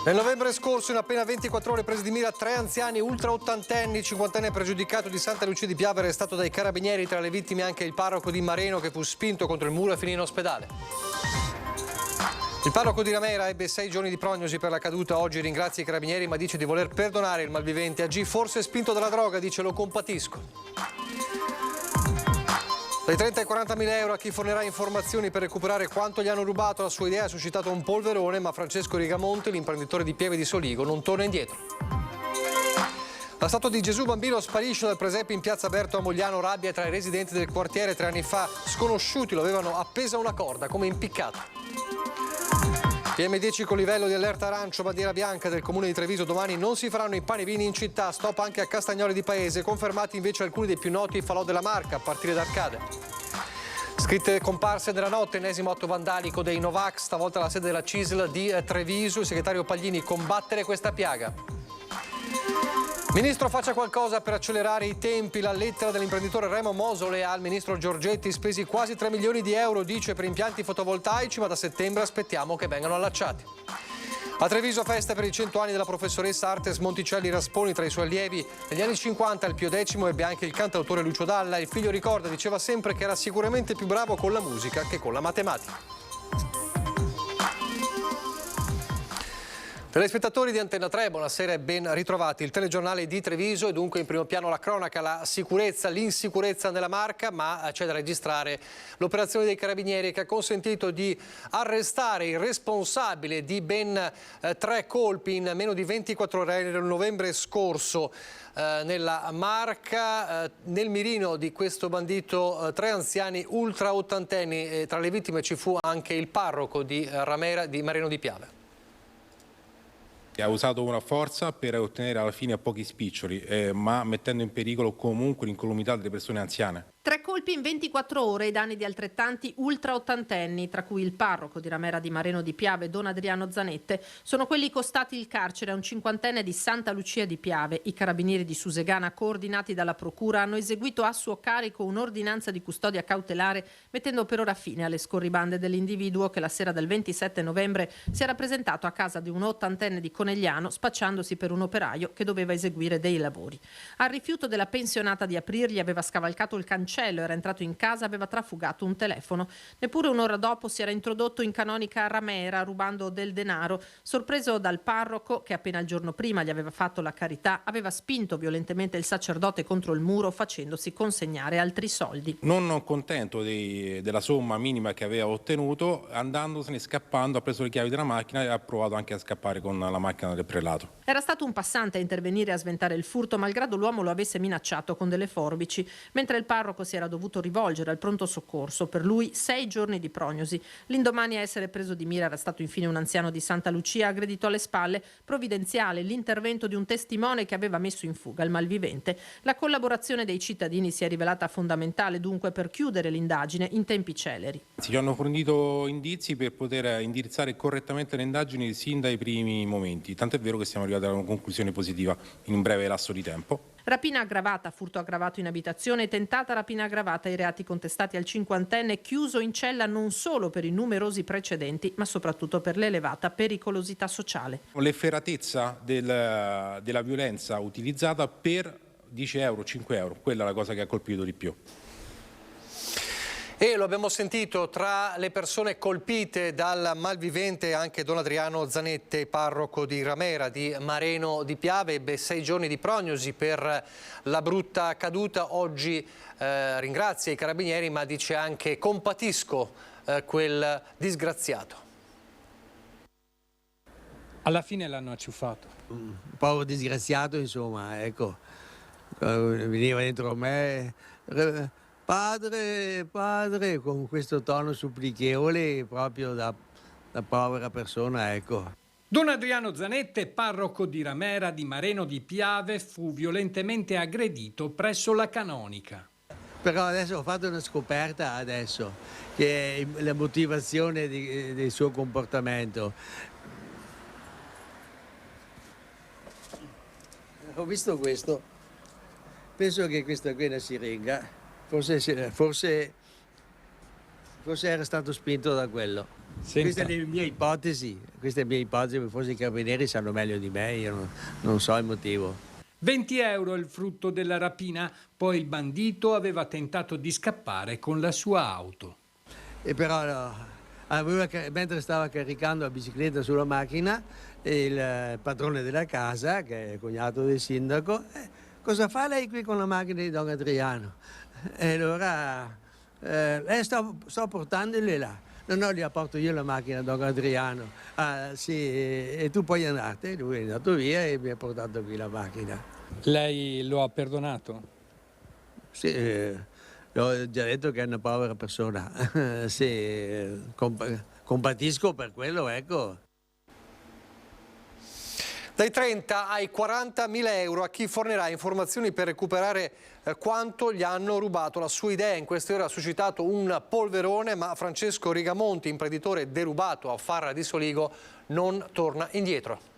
Nel novembre scorso, in appena 24 ore, presi di mira 3 anziani ultra ottantenni, 50enne pregiudicato di Santa Lucia di Piave, arrestato dai carabinieri. Tra le vittime anche il parroco di Mareno, che fu spinto contro il muro e finì in ospedale. Il parroco di Ramera ebbe 6 giorni di prognosi per la caduta. Oggi ringrazia i carabinieri, ma dice di voler perdonare il malvivente. Agì forse spinto dalla droga, dice: lo compatisco. Dai 30 ai 40.000 euro a chi fornirà informazioni per recuperare quanto gli hanno rubato. La sua idea ha suscitato un polverone, ma Francesco Rigamonti, l'imprenditore di Pieve di Soligo, non torna indietro. La statua di Gesù Bambino sparisce dal presepe in piazza Berto a Mogliano. Rabbia tra i residenti del quartiere. 3 anni fa sconosciuti lo avevano appesa a una corda, come impiccato. PM10 con livello di allerta arancio, bandiera bianca del comune di Treviso. Domani non si faranno i pani e vini in città. Stop anche a Castagnoli di Paese. Confermati invece alcuni dei più noti falò della Marca, a partire da Arcade. Scritte comparse nella notte, ennesimo atto vandalico dei Novax, stavolta alla sede della CISL di Treviso. Il segretario Paglini: combattere questa piaga. Ministro, faccia qualcosa per accelerare i tempi. La lettera dell'imprenditore Remo Mosole al ministro Giorgetti: spesi quasi 3 milioni di euro, dice, per impianti fotovoltaici, ma da settembre aspettiamo che vengano allacciati. A Treviso festa per i 100 anni della professoressa Artes Monticelli Rasponi. Tra i suoi allievi negli anni 50 il Pio X ebbe anche il cantautore Lucio Dalla. Il figlio ricorda, diceva sempre che era sicuramente più bravo con la musica che con la matematica. Telespettatori di Antenna 3, buonasera e ben ritrovati. Il telegiornale di Treviso e dunque in primo piano la cronaca, la sicurezza, l'insicurezza nella Marca, ma c'è da registrare l'operazione dei carabinieri che ha consentito di arrestare il responsabile di ben 3 colpi in meno di 24 ore nel novembre scorso. Nella Marca, nel mirino di questo bandito 3 anziani ultra ottantenni. Tra le vittime ci fu anche il parroco di Ramera di Mareno di Piave. Ha usato una forza per ottenere alla fine pochi spiccioli, ma mettendo in pericolo comunque l'incolumità delle persone anziane. 3 colpi in 24 ore ai danni di altrettanti ultra ottantenni, tra cui il parroco di Ramera di Mareno di Piave, Don Adriano Zanette. Sono quelli costati il carcere a un 50enne di Santa Lucia di Piave. I carabinieri di Susegana, coordinati dalla procura, hanno eseguito a suo carico un'ordinanza di custodia cautelare, mettendo per ora fine alle scorribande dell'individuo che la sera del 27 novembre si era presentato a casa di un ottantenne di Conegliano, spacciandosi per un operaio che doveva eseguire dei lavori. Al rifiuto della pensionata di aprirgli, aveva scavalcato il cancello, era entrato in casa, aveva trafugato un telefono. Neppure un'ora dopo si era introdotto in canonica a Ramera rubando del denaro. Sorpreso dal parroco, che appena il giorno prima gli aveva fatto la carità, aveva spinto violentemente il sacerdote contro il muro, facendosi consegnare altri soldi. Non contento della somma minima che aveva ottenuto, andandosene, scappando, ha preso le chiavi della macchina e ha provato anche a scappare con la macchina del prelato. Era stato un passante a intervenire e a sventare il furto, malgrado l'uomo lo avesse minacciato con delle forbici, mentre il parroco si era dovuto rivolgere al pronto soccorso. Per lui 6 giorni di prognosi. L'indomani a essere preso di mira era stato infine un anziano di Santa Lucia, aggredito alle spalle. Provvidenziale l'intervento di un testimone che aveva messo in fuga il malvivente. La collaborazione dei cittadini si è rivelata fondamentale dunque per chiudere l'indagine in tempi celeri. Ci hanno fornito indizi per poter indirizzare correttamente le indagini sin dai primi momenti, tant'è vero che siamo arrivati a una conclusione positiva in un breve lasso di tempo. Rapina aggravata, furto aggravato in abitazione, tentata rapina aggravata, i reati contestati al 50enne chiuso in cella non solo per i numerosi precedenti, ma soprattutto per l'elevata pericolosità sociale. L'efferatezza della violenza utilizzata per 10 euro, 5 euro, quella è la cosa che ha colpito di più. E lo abbiamo sentito, tra le persone colpite dal malvivente anche Don Adriano Zanette, parroco di Ramera di Mareno di Piave. Ebbe 6 giorni di prognosi per la brutta caduta. Oggi ringrazia i carabinieri, ma dice anche: compatisco quel disgraziato. Alla fine l'hanno acciuffato. Un povero disgraziato, insomma, ecco. Veniva dentro me: padre, padre, con questo tono supplichevole proprio da povera persona, ecco. Don Adriano Zanette, parroco di Ramera di Mareno di Piave, fu violentemente aggredito presso la canonica. Però adesso ho fatto una scoperta adesso, che è la motivazione del suo comportamento. Ho visto questo, penso che questa qui è una siringa. Forse era stato spinto da quello. Queste le mie ipotesi, forse i carabinieri sanno meglio di me, io non so il motivo. 20 euro il frutto della rapina, poi il bandito aveva tentato di scappare con la sua auto. E però mentre stava caricando la bicicletta sulla macchina, il padrone della casa, che è il cognato del sindaco, cosa fa lei qui con la macchina di Don Adriano? E allora sto portandoli là. No, gli porto io la macchina a Don Adriano. Ah, sì, e tu puoi andartene. Lui è andato via e mi ha portato qui la macchina. Lei lo ha perdonato? Sì, l'ho già detto che è una povera persona. Sì, compatisco per quello, ecco. Dai 30 ai 40.000 euro a chi fornirà informazioni per recuperare quanto gli hanno rubato. La sua idea in queste ore ha suscitato un polverone, ma Francesco Rigamonti, imprenditore derubato a Farra di Soligo, non torna indietro.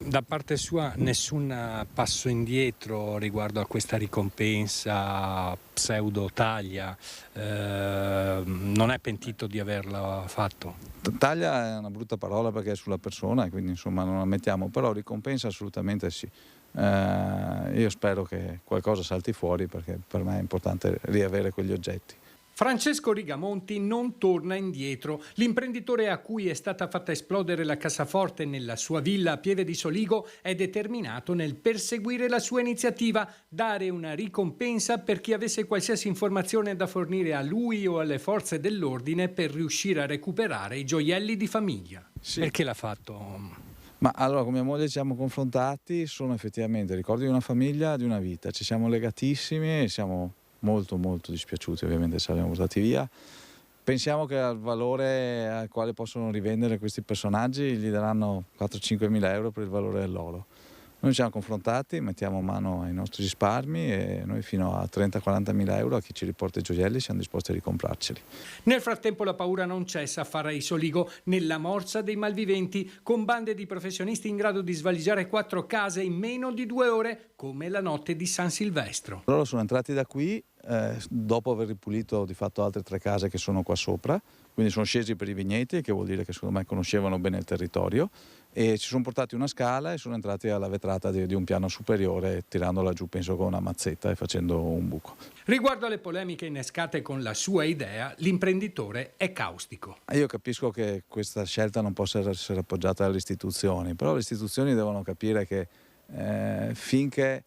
Da parte sua nessun passo indietro riguardo a questa ricompensa pseudo taglia, non è pentito di averla fatto? Taglia è una brutta parola perché è sulla persona e quindi insomma non la mettiamo, però ricompensa assolutamente sì. Io spero che qualcosa salti fuori perché per me è importante riavere quegli oggetti. Francesco Rigamonti non torna indietro. L'imprenditore a cui è stata fatta esplodere la cassaforte nella sua villa a Pieve di Soligo è determinato nel perseguire la sua iniziativa, dare una ricompensa per chi avesse qualsiasi informazione da fornire a lui o alle forze dell'ordine per riuscire a recuperare i gioielli di famiglia. Sì. Perché l'ha fatto? Ma allora, con mia moglie ci siamo confrontati, sono effettivamente ricordi di una famiglia, di una vita, ci siamo legatissimi e siamo molto dispiaciuti, ovviamente ci siamo portati via. Pensiamo che al valore al quale possono rivendere questi personaggi gli daranno 4-5 mila euro per il valore dell'oro. Noi ci siamo confrontati, mettiamo mano ai nostri risparmi e noi fino a 30-40 mila euro a chi ci riporta i gioielli siamo disposti a ricomprarceli. Nel frattempo la paura non cessa a Farra di Soligo, nella morsa dei malviventi, con bande di professionisti in grado di svaligiare 4 case in meno di 2 ore, come la notte di San Silvestro. Loro sono entrati da qui dopo aver ripulito di fatto altre 3 case che sono qua sopra, quindi sono scesi per i vigneti, che vuol dire che secondo me conoscevano bene il territorio, e ci sono portati una scala e sono entrati alla vetrata di un piano superiore tirandola giù penso con una mazzetta e facendo un buco. Riguardo alle polemiche innescate con la sua idea, l'imprenditore è caustico. Io capisco che questa scelta non possa essere appoggiata dalle istituzioni, però le istituzioni devono capire che finché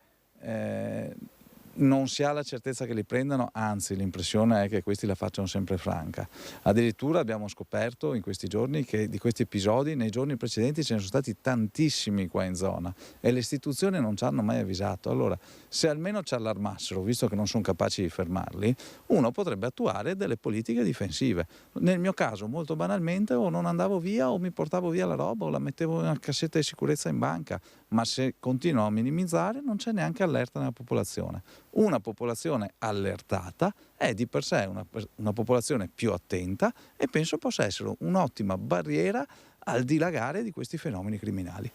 non si ha la certezza che li prendano, anzi l'impressione è che questi la facciano sempre franca. Addirittura abbiamo scoperto in questi giorni che di questi episodi nei giorni precedenti ce ne sono stati tantissimi qua in zona e le istituzioni non ci hanno mai avvisato. Allora, se almeno ci allarmassero, visto che non sono capaci di fermarli, uno potrebbe attuare delle politiche difensive. Nel mio caso, molto banalmente, o non andavo via o mi portavo via la roba o la mettevo in una cassetta di sicurezza in banca, ma se continuo a minimizzare non c'è neanche allerta nella popolazione. Una popolazione allertata è di per sé una popolazione più attenta e penso possa essere un'ottima barriera al dilagare di questi fenomeni criminali.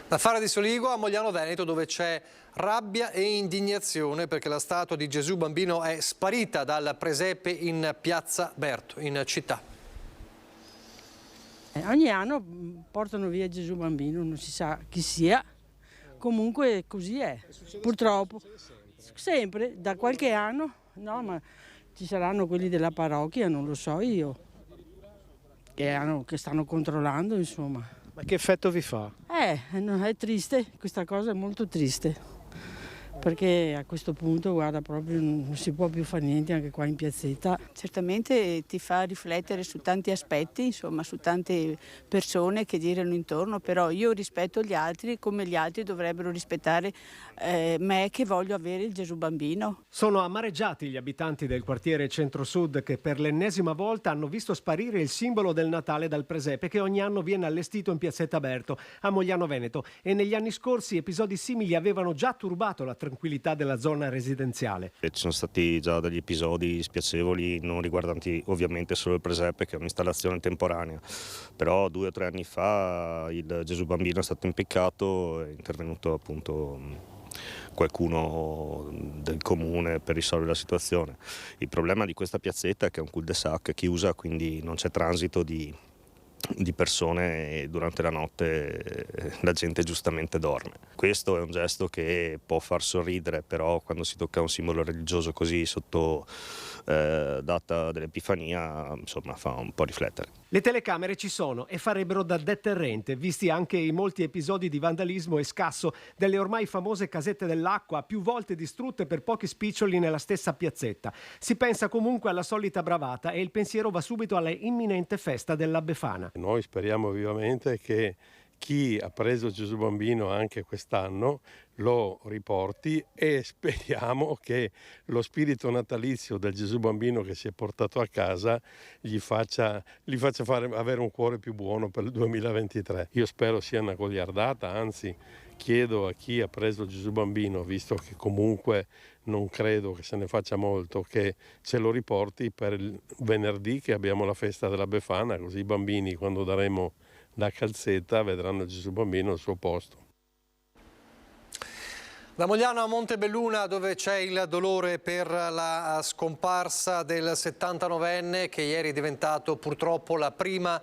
Da Farra di Soligo a Mogliano Veneto, dove c'è rabbia e indignazione perché la statua di Gesù Bambino è sparita dal presepe in Piazza Berto, in città. Ogni anno portano via Gesù Bambino, non si sa chi sia. Comunque così è, purtroppo, sempre, da qualche anno, no, ma ci saranno quelli della parrocchia, non lo so io, che stanno controllando, insomma. Ma che effetto vi fa? No, è triste, questa cosa è molto triste, perché a questo punto, guarda, proprio non si può più fare niente anche qua in piazzetta. Certamente ti fa riflettere su tanti aspetti, insomma, su tante persone che girano intorno, però io rispetto gli altri come gli altri dovrebbero rispettare me che voglio avere il Gesù Bambino. Sono amareggiati gli abitanti del quartiere Centro-Sud che per l'ennesima volta hanno visto sparire il simbolo del Natale dal presepe che ogni anno viene allestito in Piazzetta Berto a Mogliano Veneto e negli anni scorsi episodi simili avevano già turbato la tranquillità della zona residenziale. Ci sono stati già degli episodi spiacevoli non riguardanti ovviamente solo il presepe, che è un'installazione temporanea, però 2 o 3 anni fa il Gesù Bambino è stato impiccato, è intervenuto appunto qualcuno del comune per risolvere la situazione. Il problema di questa piazzetta è che è un cul-de-sac chiusa, quindi non c'è transito di persone e durante la notte la gente giustamente dorme. Questo è un gesto che può far sorridere, però quando si tocca un simbolo religioso così sotto data dell'Epifania, insomma, fa un po' riflettere. Le telecamere ci sono e farebbero da deterrente, visti anche i molti episodi di vandalismo e scasso delle ormai famose casette dell'acqua, più volte distrutte per pochi spiccioli nella stessa piazzetta. Si pensa comunque alla solita bravata e il pensiero va subito alla imminente festa della Befana. Noi speriamo vivamente che chi ha preso Gesù Bambino anche quest'anno lo riporti e speriamo che lo spirito natalizio del Gesù Bambino che si è portato a casa gli faccia avere un cuore più buono per il 2023. Io spero sia una goliardata, anzi chiedo a chi ha preso Gesù Bambino, visto che comunque non credo che se ne faccia molto, che ce lo riporti per il venerdì che abbiamo la festa della Befana, così i bambini quando daremo la calzetta vedranno Gesù Bambino al suo posto. Da Mogliano a Montebelluna, dove c'è il dolore per la scomparsa del 79enne che ieri è diventato purtroppo la prima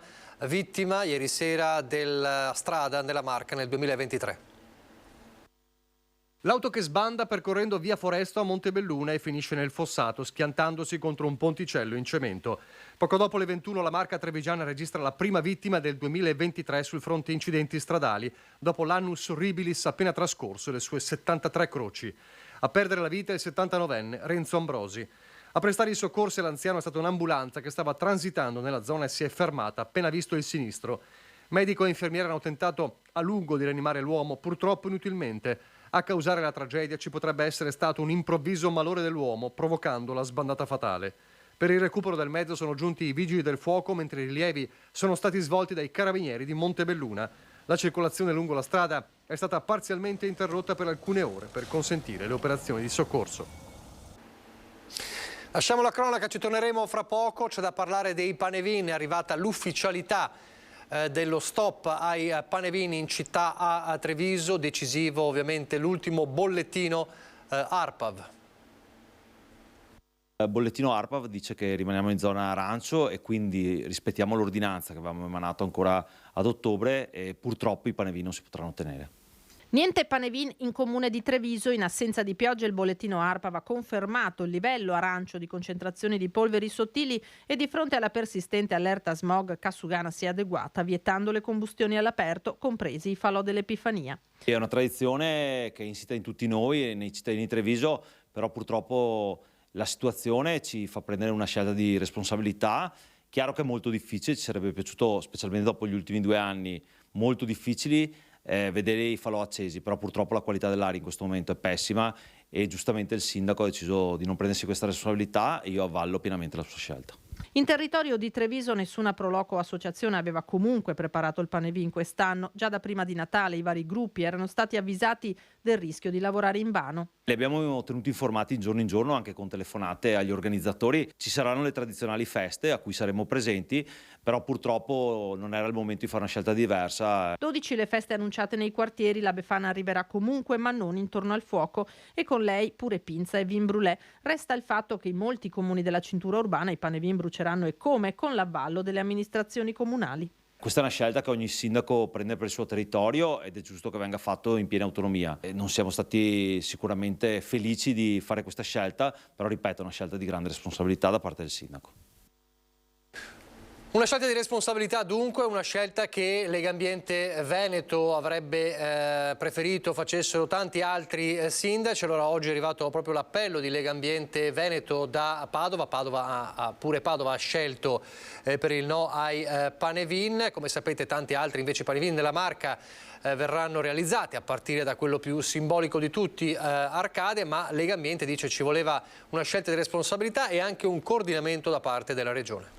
vittima ieri sera della strada nella Marca nel 2023. L'auto che sbanda percorrendo via Foresto a Montebelluna e finisce nel fossato, schiantandosi contro un ponticello in cemento. Poco dopo le 21 la Marca trevigiana registra la prima vittima del 2023 sul fronte incidenti stradali, dopo l'annus horribilis appena trascorso e le sue 73 croci. A perdere la vita il 79enne Renzo Ambrosi. A prestare i soccorsi all'anziano è stata un'ambulanza che stava transitando nella zona e si è fermata appena visto il sinistro. Medico e infermiere hanno tentato a lungo di rianimare l'uomo, purtroppo inutilmente. A causare la tragedia ci potrebbe essere stato un improvviso malore dell'uomo, provocando la sbandata fatale. Per il recupero del mezzo sono giunti i vigili del fuoco, mentre i rilievi sono stati svolti dai carabinieri di Montebelluna. La circolazione lungo la strada è stata parzialmente interrotta per alcune ore per consentire le operazioni di soccorso. Lasciamo la cronaca, ci torneremo fra poco. C'è da parlare dei panevin, è arrivata l'ufficialità dello stop ai panevini in città a Treviso, decisivo ovviamente l'ultimo bollettino ARPAV. Il bollettino ARPAV dice che rimaniamo in zona arancio e quindi rispettiamo l'ordinanza che avevamo emanato ancora ad ottobre e purtroppo i panevini non si potranno ottenere. Niente panevin in comune di Treviso. In assenza di piogge il bollettino ARPAV ha confermato il livello arancio di concentrazioni di polveri sottili e di fronte alla persistente allerta smog Cassugana si è adeguata vietando le combustioni all'aperto, compresi i falò dell'Epifania. È una tradizione che è insita in tutti noi e nei cittadini di Treviso, però purtroppo la situazione ci fa prendere una scelta di responsabilità. Chiaro che è molto difficile, ci sarebbe piaciuto, specialmente dopo gli ultimi 2 anni molto difficili, vedere i falò accesi, però purtroppo la qualità dell'aria in questo momento è pessima e giustamente il sindaco ha deciso di non prendersi questa responsabilità e io avvallo pienamente la sua scelta. In territorio di Treviso nessuna Proloco associazione aveva comunque preparato il panevin quest'anno. Già da prima di Natale i vari gruppi erano stati avvisati del rischio di lavorare invano. Li abbiamo tenuti informati in giorno anche con telefonate agli organizzatori. Ci saranno le tradizionali feste a cui saremo presenti, però purtroppo non era il momento di fare una scelta diversa. 12 le feste annunciate nei quartieri, la Befana arriverà comunque ma non intorno al fuoco e con lei pure pinza e vin brûlé. Resta il fatto che in molti comuni della cintura urbana i panevin bruceranno e come? Con l'avvallo delle amministrazioni comunali. Questa è una scelta che ogni sindaco prende per il suo territorio ed è giusto che venga fatto in piena autonomia. Non siamo stati sicuramente felici di fare questa scelta, però ripeto, è una scelta di grande responsabilità da parte del sindaco. Una scelta di responsabilità dunque, una scelta che Legambiente Veneto avrebbe preferito facessero tanti altri sindaci. Allora oggi è arrivato proprio l'appello di Legambiente Veneto da Padova. Pure Padova ha scelto per il no ai panevin. Come sapete tanti altri invece panevin della Marca verranno realizzati a partire da quello più simbolico di tutti, Arcade, ma Legambiente dice ci voleva una scelta di responsabilità e anche un coordinamento da parte della Regione.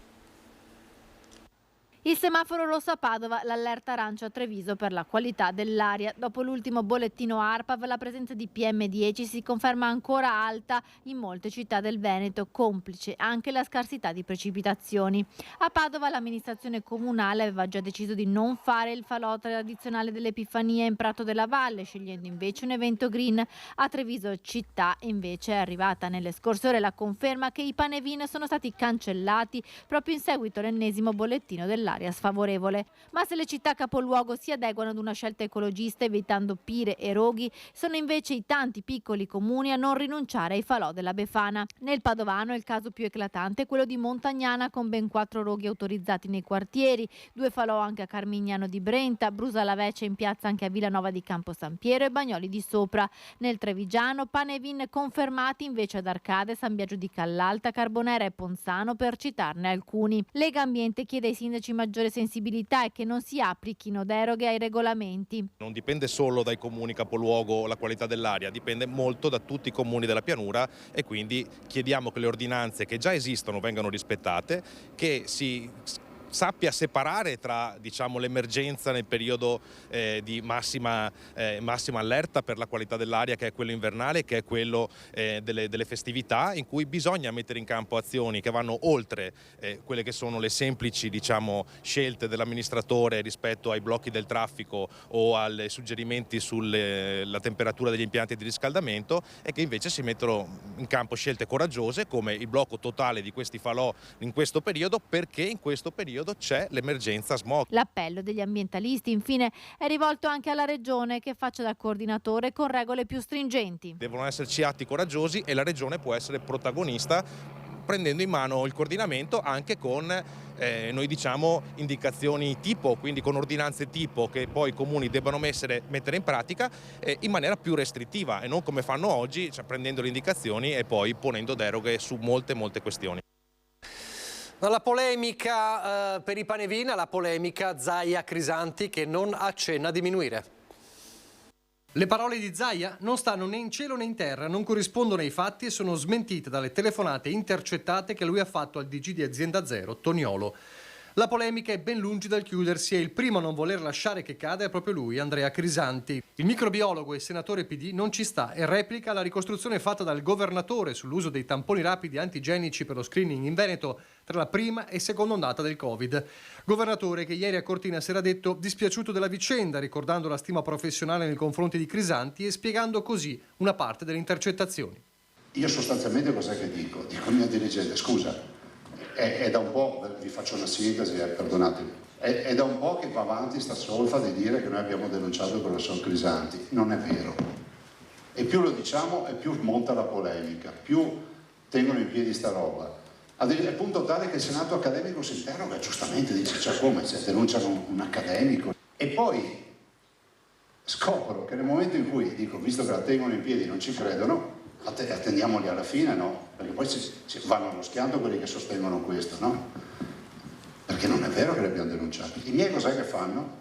Il semaforo rosso a Padova, l'allerta arancia a Treviso per la qualità dell'aria. Dopo l'ultimo bollettino ARPAV, la presenza di PM10 si conferma ancora alta in molte città del Veneto, complice anche la scarsità di precipitazioni. A Padova l'amministrazione comunale aveva già deciso di non fare il falò tradizionale dell'Epifania in Prato della Valle, scegliendo invece un evento green. A Treviso città invece è arrivata nelle scorse ore la conferma che i panevin sono stati cancellati proprio in seguito all'ennesimo bollettino dell'aria sfavorevole. Ma se le città capoluogo si adeguano ad una scelta ecologista evitando pire e roghi, sono invece i tanti piccoli comuni a non rinunciare ai falò della Befana. Nel Padovano il caso più eclatante è quello di Montagnana, con ben 4 roghi autorizzati nei quartieri, 2 falò anche a Carmignano di Brenta, Brusa la Vece in piazza anche a Villanova di Campo San Piero e Bagnoli di Sopra. Nel Trevigiano panevin confermati invece ad Arcade, San Biagio di Callalta, Carbonera e Ponzano, per citarne alcuni. Lega Ambiente chiede ai sindaci maggiore sensibilità e che non si applichino deroghe ai regolamenti. Non dipende solo dai comuni capoluogo la qualità dell'aria, dipende molto da tutti i comuni della pianura, e quindi chiediamo che le ordinanze che già esistono vengano rispettate, che si sappia separare tra, diciamo, l'emergenza nel periodo di massima allerta per la qualità dell'aria, che è quello invernale, che è quello delle festività, in cui bisogna mettere in campo azioni che vanno oltre quelle che sono le semplici, diciamo, scelte dell'amministratore rispetto ai blocchi del traffico o ai suggerimenti sulla temperatura degli impianti di riscaldamento, e che invece si mettono in campo scelte coraggiose come il blocco totale di questi falò in questo periodo, perché in questo periodo c'è l'emergenza smog. L'appello degli ambientalisti infine è rivolto anche alla Regione, che faccia da coordinatore con regole più stringenti. Devono esserci atti coraggiosi e la Regione può essere protagonista, prendendo in mano il coordinamento anche con noi diciamo indicazioni tipo, quindi con ordinanze tipo che poi i comuni debbano mettere in pratica in maniera più restrittiva, e non come fanno oggi, cioè prendendo le indicazioni e poi ponendo deroghe su molte questioni. Dalla polemica per i panevin alla polemica Zaia-Crisanti, che non accenna a diminuire. Le parole di Zaia non stanno né in cielo né in terra, non corrispondono ai fatti e sono smentite dalle telefonate intercettate che lui ha fatto al DG di Azienda Zero, Toniolo. La polemica è ben lungi dal chiudersi e il primo a non voler lasciare che cada è proprio lui, Andrea Crisanti. Il microbiologo e senatore PD non ci sta e replica la ricostruzione fatta dal governatore sull'uso dei tamponi rapidi antigenici per lo screening in Veneto tra la prima e seconda ondata del Covid. Governatore che ieri a Cortina si era detto dispiaciuto della vicenda, ricordando la stima professionale nei confronti di Crisanti e spiegando così una parte delle intercettazioni. Io sostanzialmente cos'è che dico? Dico al mio dirigente, scusa, è da un po', vi faccio una sintesi, perdonatemi, è da un po' che va avanti sta solfa di dire che noi abbiamo denunciato il professor Crisanti. Non è vero. E più lo diciamo e più monta la polemica, più tengono in piedi sta roba. Al punto tale che il Senato accademico si interroga, giustamente dice, cioè come se denunciano un accademico. E poi scopro che nel momento in cui dico, visto che la tengono in piedi non ci credono, attendiamoli alla fine, no? Perché poi vanno allo schianto quelli che sostengono questo, no? Perché non è vero che li abbiamo denunciati. I miei cos'è che fanno?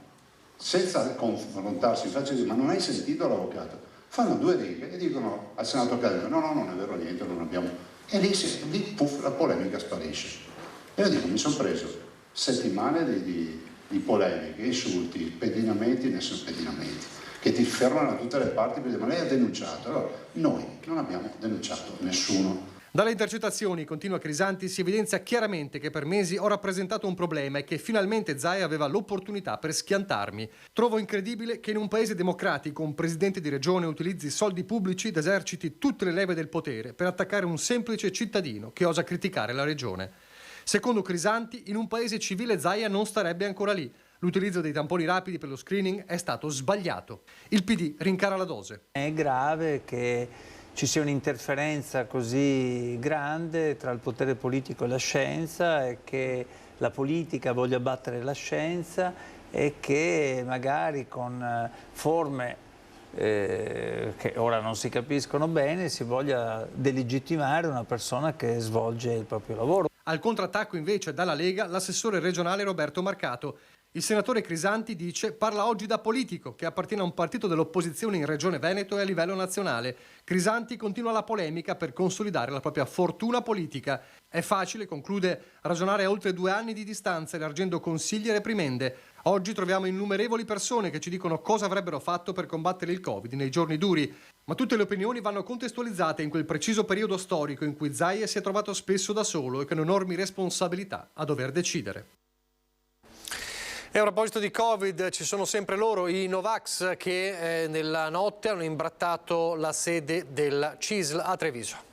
Senza confrontarsi, in faccia di ma non hai sentito l'avvocato? Fanno 2 righe e dicono al Senato accademico no, non è vero niente, non abbiamo... E lì puff, la polemica sparisce. E io dico, mi sono preso settimane di polemiche, insulti, pedinamenti, nessun pedinamenti, che ti fermano da tutte le parti per dire ma lei ha denunciato. Allora, noi non abbiamo denunciato nessuno. Dalle intercettazioni, continua Crisanti, si evidenzia chiaramente che per mesi ho rappresentato un problema e che finalmente Zaia aveva l'opportunità per schiantarmi. Trovo incredibile che in un paese democratico un presidente di regione utilizzi soldi pubblici ed eserciti tutte le leve del potere per attaccare un semplice cittadino che osa criticare la regione. Secondo Crisanti, in un paese civile Zaia non starebbe ancora lì. L'utilizzo dei tamponi rapidi per lo screening è stato sbagliato. Il PD rincara la dose. È grave che ci sia un'interferenza così grande tra il potere politico e la scienza e che la politica voglia battere la scienza e che magari con forme che ora non si capiscono bene si voglia delegittimare una persona che svolge il proprio lavoro. Al contrattacco invece dalla Lega l'assessore regionale Roberto Marcato, Il senatore Crisanti dice: parla oggi da politico che appartiene a un partito dell'opposizione in Regione Veneto e a livello nazionale. Crisanti continua la polemica per consolidare la propria fortuna politica. È facile, conclude, ragionare a oltre 2 anni di distanza, elargendo consigli e reprimende. Oggi troviamo innumerevoli persone che ci dicono cosa avrebbero fatto per combattere il Covid nei giorni duri. Ma tutte le opinioni vanno contestualizzate in quel preciso periodo storico in cui Zaia si è trovato spesso da solo e con enormi responsabilità a dover decidere. E a proposito di Covid, ci sono sempre loro, i Novax, che nella notte hanno imbrattato la sede del CISL a Treviso.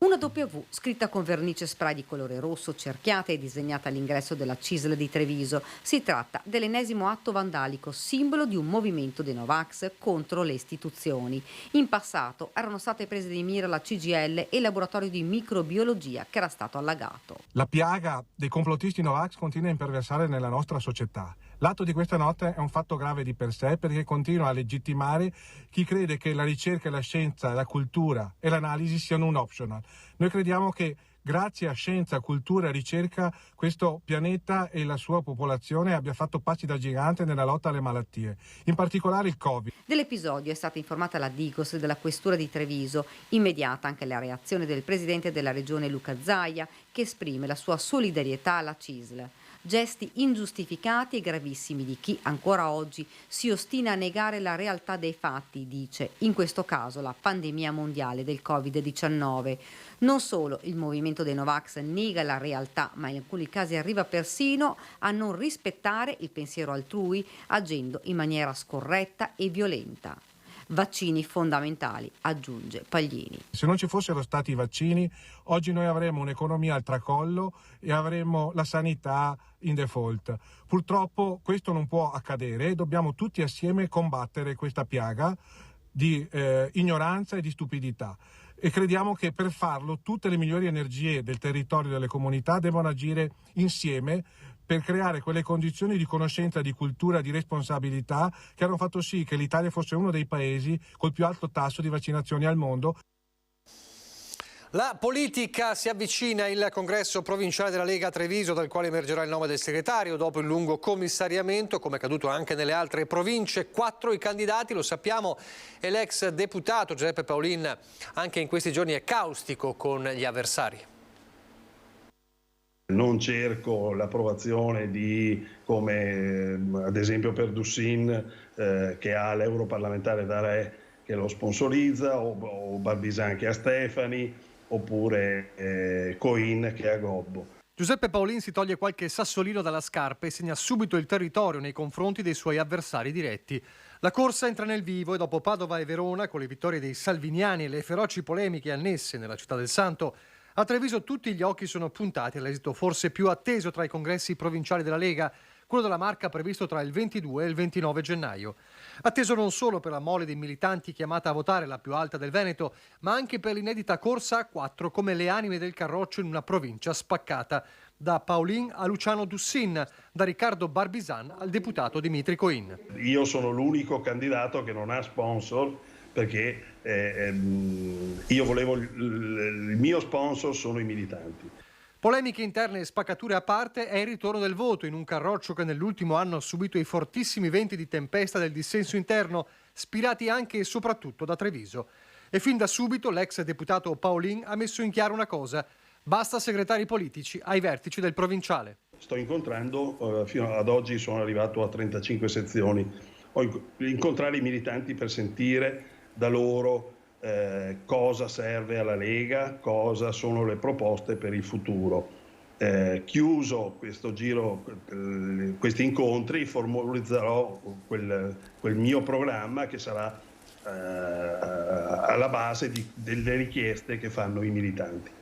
Una W scritta con vernice spray di colore rosso cerchiata e disegnata all'ingresso della CISL di Treviso. Si tratta dell'ennesimo atto vandalico, simbolo di un movimento dei Novax contro le istituzioni. In passato erano state prese di mira la CGIL e il laboratorio di microbiologia che era stato allagato. La piaga dei complottisti Novax continua a imperversare nella nostra società. L'atto di questa notte è un fatto grave di per sé perché continua a legittimare chi crede che la ricerca, la scienza, la cultura e l'analisi siano un optional. Noi crediamo che grazie a scienza, cultura e ricerca questo pianeta e la sua popolazione abbia fatto passi da gigante nella lotta alle malattie, in particolare il Covid. Dell'episodio è stata informata la Digos della Questura di Treviso. Immediata anche la reazione del presidente della regione Luca Zaia, che esprime la sua solidarietà alla CISL. Gesti ingiustificati e gravissimi di chi ancora oggi si ostina a negare la realtà dei fatti, dice, in questo caso la pandemia mondiale del Covid-19. Non solo il movimento dei Novax nega la realtà, ma in alcuni casi arriva persino a non rispettare il pensiero altrui, agendo in maniera scorretta e violenta. Vaccini fondamentali, aggiunge Paglini. Se non ci fossero stati i vaccini, oggi noi avremmo un'economia al tracollo e avremmo la sanità in default. Purtroppo questo non può accadere e dobbiamo tutti assieme combattere questa piaga di ignoranza e di stupidità. E crediamo che per farlo tutte le migliori energie del territorio e delle comunità devono agire insieme per creare quelle condizioni di conoscenza, di cultura, di responsabilità che hanno fatto sì che l'Italia fosse uno dei paesi col più alto tasso di vaccinazioni al mondo. La politica si avvicina, il congresso provinciale della Lega a Treviso, dal quale emergerà il nome del segretario dopo il lungo commissariamento, come è accaduto anche nelle altre province. 4 i candidati, lo sappiamo, e l'ex deputato Giuseppe Paolin anche in questi giorni è caustico con gli avversari. Non cerco l'approvazione di, come ad esempio per Dussin, che ha l'europarlamentare da Re che lo sponsorizza, o Barbisan che ha Stefani, oppure Coin che ha Gobbo. Giuseppe Paolin si toglie qualche sassolino dalla scarpa e segna subito il territorio nei confronti dei suoi avversari diretti. La corsa entra nel vivo e dopo Padova e Verona, con le vittorie dei salviniani e le feroci polemiche annesse nella città del Santo, a Treviso tutti gli occhi sono puntati all'esito forse più atteso tra i congressi provinciali della Lega, quello della Marca previsto tra il 22 e il 29 gennaio. Atteso non solo per la mole dei militanti chiamata a votare, la più alta del Veneto, ma anche per l'inedita corsa a 4 come le anime del carroccio in una provincia spaccata, da Paolin a Luciano Dussin, da Riccardo Barbisan al deputato Dimitri Coin. Io sono l'unico candidato che non ha sponsor, perché io volevo il mio sponsor sono i militanti. Polemiche interne e spaccature a parte, è il ritorno del voto in un carroccio che nell'ultimo anno ha subito i fortissimi venti di tempesta del dissenso interno, spirati anche e soprattutto da Treviso. E fin da subito l'ex deputato Paolin ha messo in chiaro una cosa: basta segretari politici ai vertici del provinciale. Sto incontrando, fino ad oggi sono arrivato a 35 sezioni, incontrare i militanti per sentire da loro cosa serve alla Lega, cosa sono le proposte per il futuro. Chiuso questo giro, questi incontri, formalizzerò quel mio programma che sarà alla base delle richieste che fanno i militanti.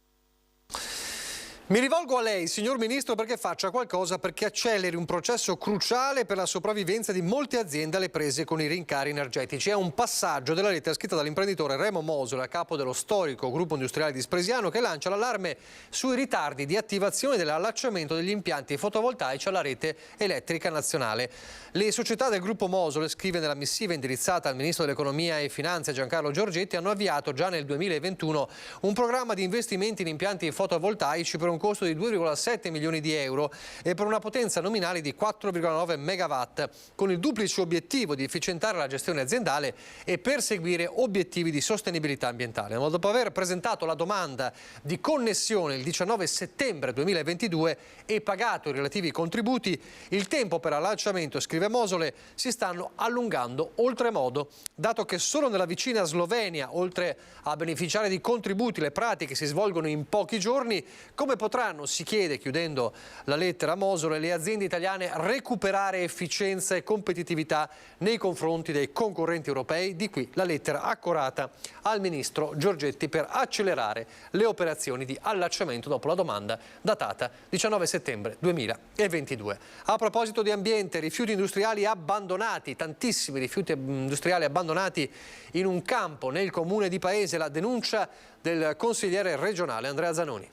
Mi rivolgo a lei, signor Ministro, perché faccia qualcosa perché acceleri un processo cruciale per la sopravvivenza di molte aziende alle prese con i rincari energetici. È un passaggio della lettera scritta dall'imprenditore Remo Mosole, a capo dello storico gruppo industriale di Spresiano, che lancia l'allarme sui ritardi di attivazione dell'allacciamento degli impianti fotovoltaici alla rete elettrica nazionale. Le società del gruppo Mosole, scrive nella missiva indirizzata al Ministro dell'Economia e Finanze Giancarlo Giorgetti, hanno avviato già nel 2021 un programma di investimenti in impianti fotovoltaici per un un costo di 2,7 milioni di euro e per una potenza nominale di 4,9 megawatt, con il duplice obiettivo di efficientare la gestione aziendale e perseguire obiettivi di sostenibilità ambientale. Ma dopo aver presentato la domanda di connessione il 19 settembre 2022 e pagato i relativi contributi, il tempo per allacciamento, scrive Mosole, si stanno allungando oltremodo, dato che solo nella vicina Slovenia, oltre a beneficiare di contributi, le pratiche si svolgono in pochi giorni. Come potranno, si chiede, chiudendo la lettera a Mosole, le aziende italiane recuperare efficienza e competitività nei confronti dei concorrenti europei? Di qui la lettera accorata al ministro Giorgetti per accelerare le operazioni di allacciamento dopo la domanda datata 19 settembre 2022. A proposito di ambiente, rifiuti industriali abbandonati, tantissimi rifiuti industriali abbandonati in un campo nel comune di Paese, la denuncia del consigliere regionale Andrea Zanoni.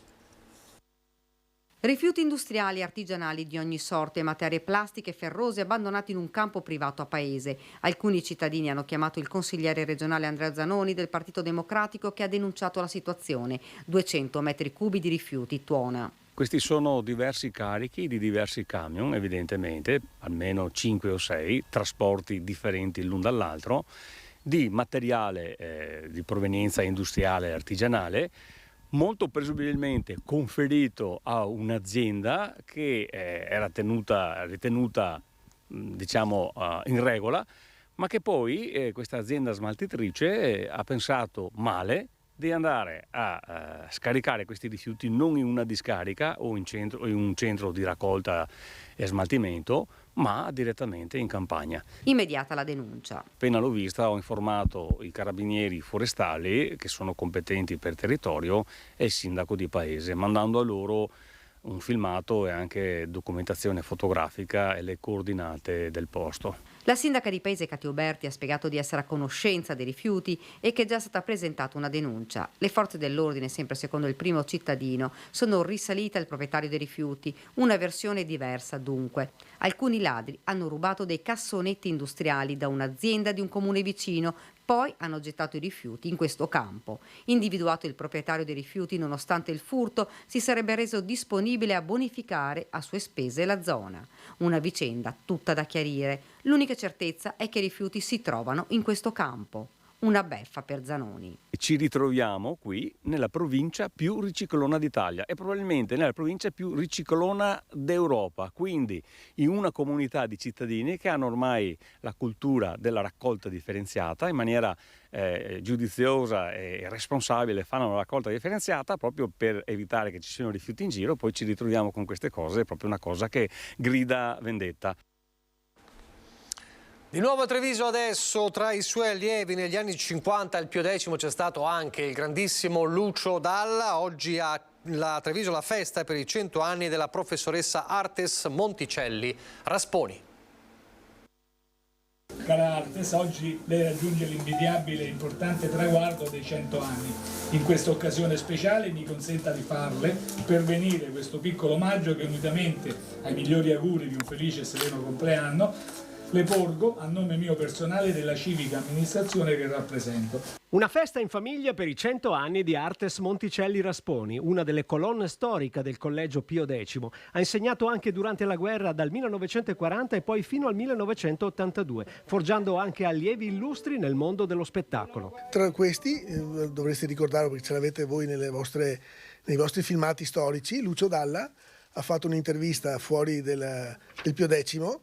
Rifiuti industriali e artigianali di ogni sorta e materie plastiche e ferrose abbandonati in un campo privato a Paese. Alcuni cittadini hanno chiamato il consigliere regionale Andrea Zanoni del Partito Democratico, che ha denunciato la situazione. 200 metri cubi di rifiuti, tuona. Questi sono diversi carichi di diversi camion, evidentemente, almeno 5 o 6, trasporti differenti l'un dall'altro, di materiale di provenienza industriale e artigianale, molto presumibilmente conferito a un'azienda che era ritenuta in regola, ma che poi questa azienda smaltitrice ha pensato male di andare a scaricare questi rifiuti non in una discarica o in un centro di raccolta e smaltimento, ma direttamente in campagna. Immediata la denuncia. Appena l'ho vista ho informato i carabinieri forestali, che sono competenti per territorio, e il sindaco di Paese, mandando a loro un filmato e anche documentazione fotografica e le coordinate del posto. La sindaca di Paese Catioberti ha spiegato di essere a conoscenza dei rifiuti e che è già stata presentata una denuncia. Le forze dell'ordine, sempre secondo il primo cittadino, sono risalite al proprietario dei rifiuti, una versione diversa dunque. Alcuni ladri hanno rubato dei cassonetti industriali da un'azienda di un comune vicino, poi hanno gettato i rifiuti in questo campo. Individuato il proprietario dei rifiuti, nonostante il furto, si sarebbe reso disponibile a bonificare a sue spese la zona. Una vicenda tutta da chiarire. L'unica certezza è che i rifiuti si trovano in questo campo. Una beffa per Zanoni. Ci ritroviamo qui nella provincia più riciclona d'Italia e probabilmente nella provincia più riciclona d'Europa, quindi in una comunità di cittadini che hanno ormai la cultura della raccolta differenziata, in maniera giudiziosa e responsabile fanno la raccolta differenziata proprio per evitare che ci siano rifiuti in giro. Poi ci ritroviamo con queste cose, è proprio una cosa che grida vendetta. Di nuovo a Treviso adesso, tra i suoi allievi negli anni 50 al Pio X c'è stato anche il grandissimo Lucio Dalla. Oggi a Treviso la festa per i 100 anni della professoressa Artes Monticelli Rasponi. Cara Artes, oggi lei raggiunge l'invidiabile e importante traguardo dei 100 anni. In questa occasione speciale mi consenta di farle pervenire questo piccolo omaggio che, unitamente ai migliori auguri di un felice e sereno compleanno, le porgo a nome mio personale della civica amministrazione che rappresento. Una festa in famiglia per i 100 anni di Artes Monticelli Rasponi, una delle colonne storiche del Collegio Pio X. Ha insegnato anche durante la guerra dal 1940 e poi fino al 1982, forgiando anche allievi illustri nel mondo dello spettacolo. Tra questi, dovreste ricordarlo perché ce l'avete voi nei vostri filmati storici, Lucio Dalla ha fatto un'intervista fuori del Pio X.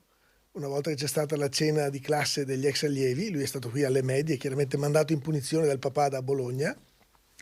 Una volta che c'è stata la cena di classe degli ex allievi, lui è stato qui alle medie, chiaramente mandato in punizione dal papà da Bologna,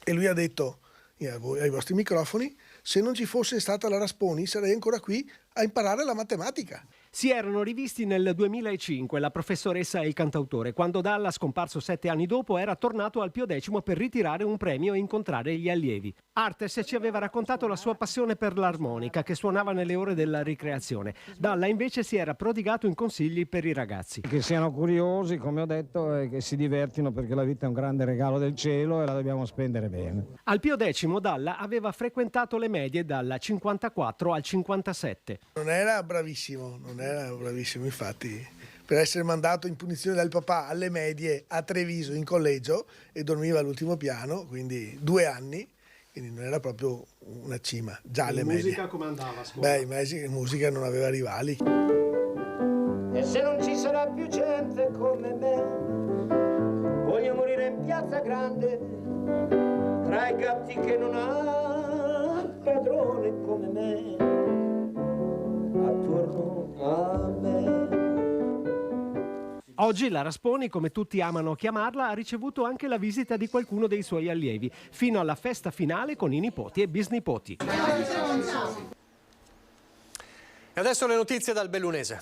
e lui ha detto ai vostri microfoni: se non ci fosse stata la Rasponi sarei ancora qui a imparare la matematica. Si erano rivisti nel 2005, la professoressa e il cantautore, quando Dalla, scomparso 7 anni dopo, era tornato al Pio X per ritirare un premio e incontrare gli allievi. Artes ci aveva raccontato la sua passione per l'armonica, che suonava nelle ore della ricreazione. Dalla invece si era prodigato in consigli per i ragazzi. Che siano curiosi, come ho detto, e che si divertino, perché la vita è un grande regalo del cielo e la dobbiamo spendere bene. Al Pio X Dalla aveva frequentato le medie dal 54 al 57. Non era bravissimo, infatti, per essere mandato in punizione dal papà alle medie a Treviso in collegio, e dormiva all'ultimo piano, quindi 2 anni, quindi non era proprio una cima, già alle musica medie. come andava a scuola? Musica non aveva rivali. E se non ci sarà più gente come me, voglio morire in piazza grande, tra i gatti che non ha padrone come me, attorno a me. Oggi la Rasponi, come tutti amano chiamarla, ha ricevuto anche la visita di qualcuno dei suoi allievi, fino alla festa finale con i nipoti e bisnipoti. E adesso le notizie dal Bellunese.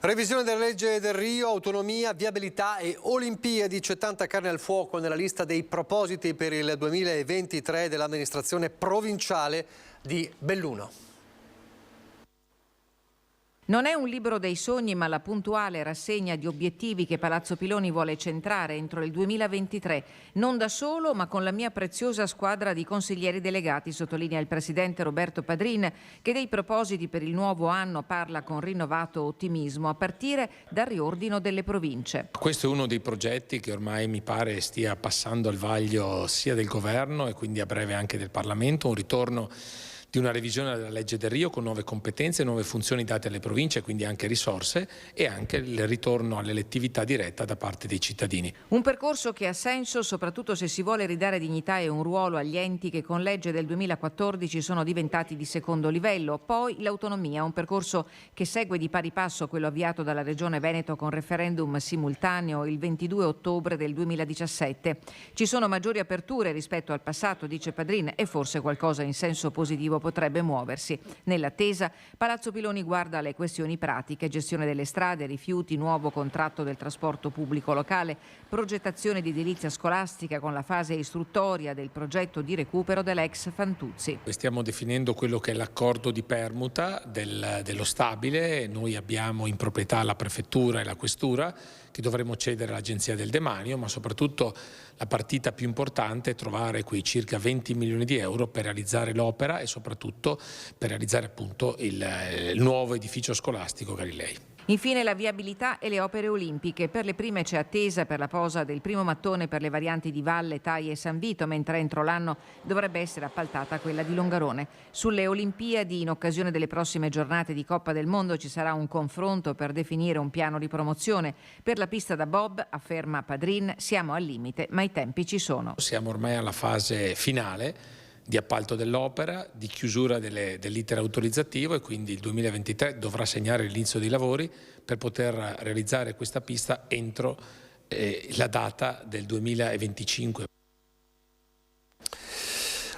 Revisione della legge del Rio, autonomia, viabilità e Olimpiadi. C'è tanta carne al fuoco nella lista dei propositi per il 2023 dell'amministrazione provinciale di Belluno. Non è un libro dei sogni, ma la puntuale rassegna di obiettivi che Palazzo Piloni vuole centrare entro il 2023. Non da solo, ma con la mia preziosa squadra di consiglieri delegati, sottolinea il presidente Roberto Padrin, che dei propositi per il nuovo anno parla con rinnovato ottimismo, a partire dal riordino delle province. Questo è uno dei progetti che ormai mi pare stia passando al vaglio sia del governo e quindi a breve anche del Parlamento, un ritorno di una revisione della legge del Rio con nuove competenze, nuove funzioni date alle province, quindi anche risorse, e anche il ritorno all'elettività diretta da parte dei cittadini. Un percorso che ha senso soprattutto se si vuole ridare dignità e un ruolo agli enti che con legge del 2014 sono diventati di secondo livello. Poi l'autonomia, un percorso che segue di pari passo quello avviato dalla Regione Veneto con referendum simultaneo il 22 ottobre del 2017. Ci sono maggiori aperture rispetto al passato, dice Padrin, e forse qualcosa in senso positivo potrebbe muoversi. Nell'attesa, Palazzo Piloni guarda alle questioni pratiche: gestione delle strade, rifiuti, nuovo contratto del trasporto pubblico locale, progettazione di edilizia scolastica con la fase istruttoria del progetto di recupero dell'ex Fantuzzi. Stiamo definendo quello che è l'accordo di permuta dello stabile. Noi abbiamo in proprietà la prefettura e la questura, che dovremo cedere all'Agenzia del Demanio, ma soprattutto la partita più importante è trovare quei circa 20 milioni di euro per realizzare l'opera e soprattutto per realizzare appunto il nuovo edificio scolastico Galilei. Infine la viabilità e le opere olimpiche. Per le prime c'è attesa per la posa del primo mattone per le varianti di Valle, Tai e San Vito, mentre entro l'anno dovrebbe essere appaltata quella di Longarone. Sulle Olimpiadi, in occasione delle prossime giornate di Coppa del Mondo, ci sarà un confronto per definire un piano di promozione. Per la pista da bob, afferma Padrin, siamo al limite, ma i tempi ci sono. Siamo ormai alla fase finale di appalto dell'opera, di chiusura dell'iter autorizzativo, e quindi il 2023 dovrà segnare l'inizio dei lavori per poter realizzare questa pista entro la data del 2025.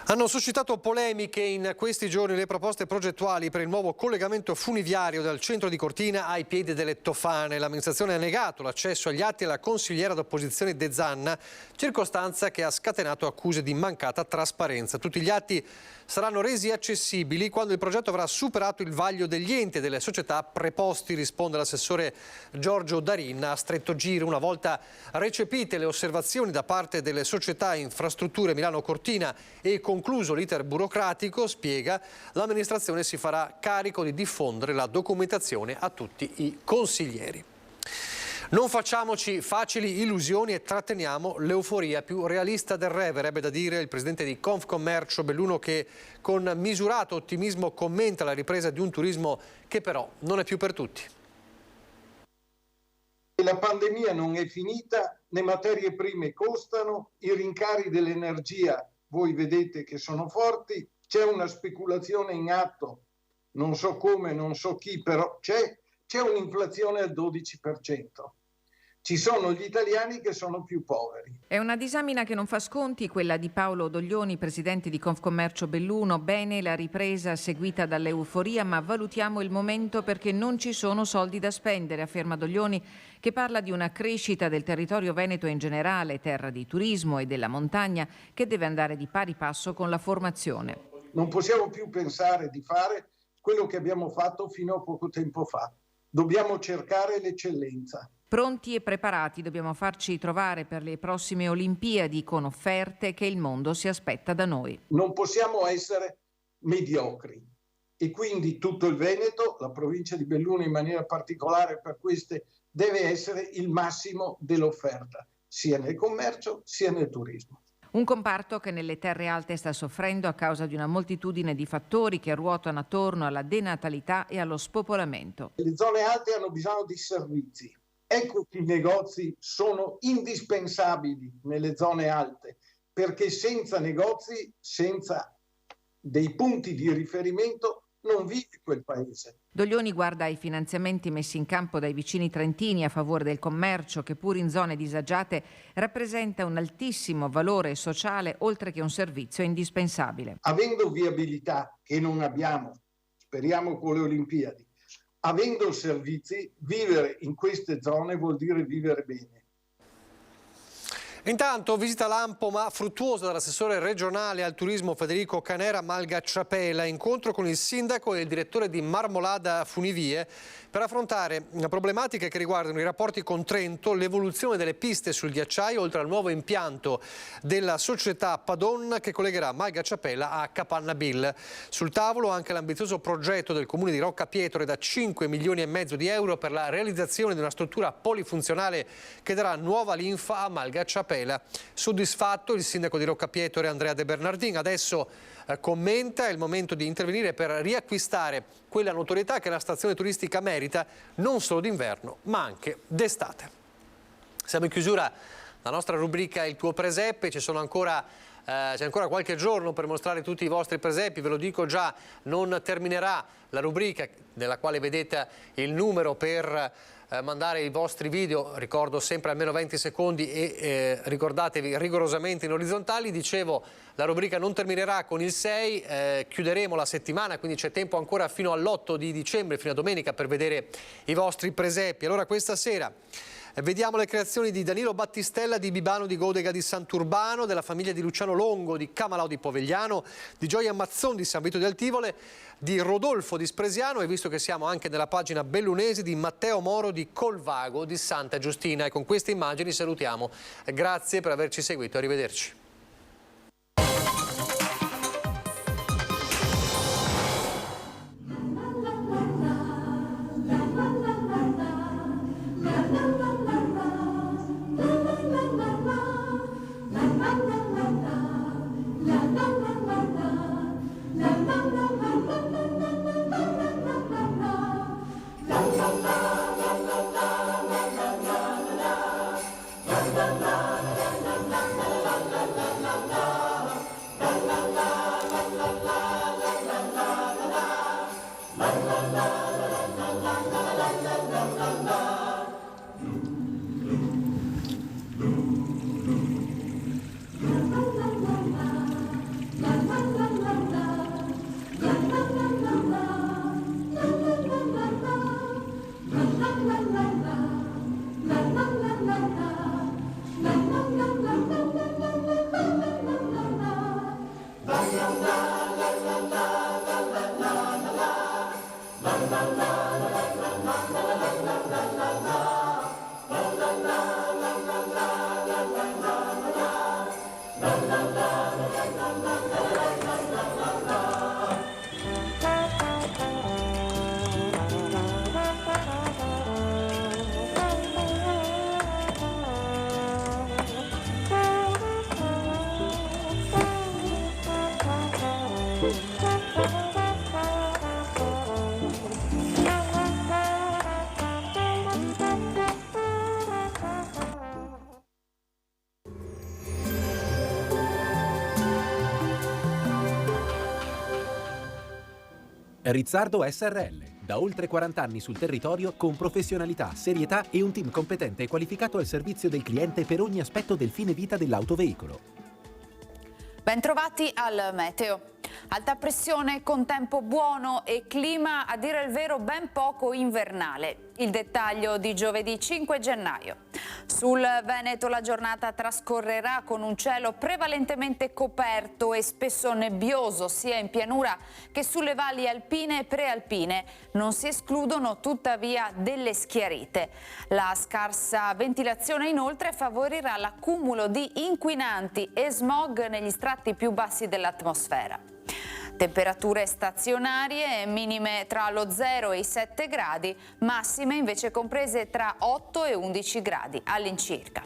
Hanno suscitato polemiche in questi giorni le proposte progettuali per il nuovo collegamento funiviario dal centro di Cortina ai piedi delle Tofane. L'amministrazione ha negato l'accesso agli atti alla consigliera d'opposizione De Zanna, circostanza che ha scatenato accuse di mancata trasparenza. Tutti gli atti saranno resi accessibili quando il progetto avrà superato il vaglio degli enti e delle società preposti, risponde l'assessore Giorgio Darin a stretto giro. Una volta recepite le osservazioni da parte delle società Infrastrutture Milano Cortina e concluso l'iter burocratico, spiega, l'amministrazione si farà carico di diffondere la documentazione a tutti i consiglieri. Non facciamoci facili illusioni e tratteniamo l'euforia più realista del re, verrebbe da dire il presidente di Confcommercio Belluno, che con misurato ottimismo commenta la ripresa di un turismo che però non è più per tutti. La pandemia non è finita, le materie prime costano, i rincari dell'energia voi vedete che sono forti, c'è una speculazione in atto, non so come, non so chi, però c'è un'inflazione al 12%. Ci sono gli italiani che sono più poveri. È una disamina che non fa sconti, quella di Paolo Doglioni, presidente di Confcommercio Belluno. Bene la ripresa seguita dall'euforia, ma valutiamo il momento perché non ci sono soldi da spendere, afferma Doglioni, che parla di una crescita del territorio veneto in generale, terra di turismo e della montagna, che deve andare di pari passo con la formazione. Non possiamo più pensare di fare quello che abbiamo fatto fino a poco tempo fa. Dobbiamo cercare l'eccellenza. Pronti e preparati dobbiamo farci trovare per le prossime Olimpiadi con offerte che il mondo si aspetta da noi. Non possiamo essere mediocri. e quindi tutto il Veneto, la provincia di Belluno in maniera particolare per queste, deve essere il massimo dell'offerta, sia nel commercio sia nel turismo. Un comparto che nelle terre alte sta soffrendo a causa di una moltitudine di fattori che ruotano attorno alla denatalità e allo spopolamento. Le zone alte hanno bisogno di servizi. Ecco che i negozi sono indispensabili nelle zone alte, perché senza negozi, senza dei punti di riferimento, non vive quel paese. Doglioni guarda ai finanziamenti messi in campo dai vicini trentini a favore del commercio, che pur in zone disagiate rappresenta un altissimo valore sociale, oltre che un servizio indispensabile. Avendo viabilità, che non abbiamo, speriamo con le Olimpiadi, avendo servizi, vivere in queste zone vuol dire vivere bene. Intanto visita lampo ma fruttuosa dall'assessore regionale al turismo Federico Canera Malgacciapela, incontro con il sindaco e il direttore di Marmolada Funivie per affrontare problematiche che riguardano i rapporti con Trento, l'evoluzione delle piste sul ghiacciaio, oltre al nuovo impianto della società Padon che collegherà Malgacciapela a Capannabil. Sul tavolo anche l'ambizioso progetto del comune di Roccapietore da 5,5 milioni di euro per la realizzazione di una struttura polifunzionale che darà nuova linfa a Malgacciapela. Soddisfatto il sindaco di Roccapietore Andrea De Bernardin. Adesso commenta: è il momento di intervenire per riacquistare quella notorietà che la stazione turistica merita non solo d'inverno ma anche d'estate. Siamo in chiusura la nostra rubrica Il tuo presepe, c'è ancora qualche giorno per mostrare tutti i vostri presepi, ve lo dico già, non terminerà la rubrica nella quale vedete il numero per mandare i vostri video, ricordo sempre almeno 20 secondi e ricordatevi rigorosamente in orizzontali. Dicevo, la rubrica non terminerà con il 6, chiuderemo la settimana, quindi c'è tempo ancora fino all'8 di dicembre, fino a domenica, per vedere i vostri presepi. Allora questa sera vediamo le creazioni di Danilo Battistella di Bibano di Godega di Sant'Urbano, della famiglia di Luciano Longo di Camalao di Povegliano, di Gioia Mazzon di San Vito di Altivole, di Rodolfo di Spresiano e, visto che siamo anche nella pagina bellunese, di Matteo Moro di Colvago di Santa Giustina. E con queste immagini salutiamo. Grazie per averci seguito, arrivederci. Rizzardo SRL, da oltre 40 anni sul territorio con professionalità, serietà e un team competente e qualificato al servizio del cliente per ogni aspetto del fine vita dell'autoveicolo. Bentrovati al meteo. Alta pressione con tempo buono e clima, a dire il vero, ben poco invernale. Il dettaglio di giovedì 5 gennaio. Sul Veneto la giornata trascorrerà con un cielo prevalentemente coperto e spesso nebbioso, sia in pianura che sulle valli alpine e prealpine. Non si escludono tuttavia delle schiarite. La scarsa ventilazione inoltre favorirà l'accumulo di inquinanti e smog negli strati più bassi dell'atmosfera. Temperature stazionarie, minime tra lo 0 e i 7 gradi, massime invece comprese tra 8 e 11 gradi all'incirca.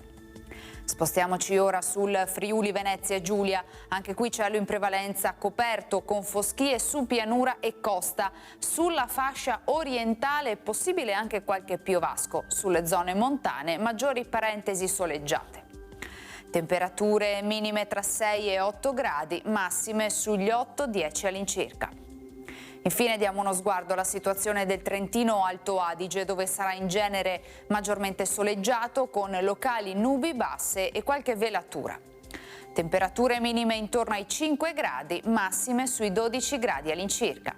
Spostiamoci ora sul Friuli Venezia Giulia, anche qui cielo in prevalenza coperto con foschie su pianura e costa, sulla fascia orientale è possibile anche qualche piovasco, sulle zone montane maggiori parentesi soleggiate. Temperature minime tra 6 e 8 gradi, massime sugli 8-10 all'incirca. Infine diamo uno sguardo alla situazione del Trentino Alto Adige, dove sarà in genere maggiormente soleggiato con locali nubi basse e qualche velatura. Temperature minime intorno ai 5 gradi, massime sui 12 gradi all'incirca.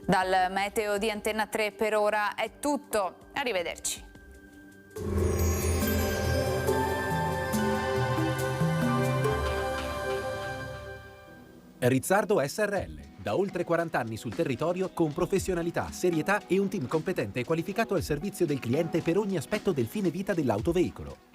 Dal meteo di Antenna 3 per ora è tutto, arrivederci. Rizzardo SRL, da oltre 40 anni sul territorio con professionalità, serietà e un team competente e qualificato al servizio del cliente per ogni aspetto del fine vita dell'autoveicolo.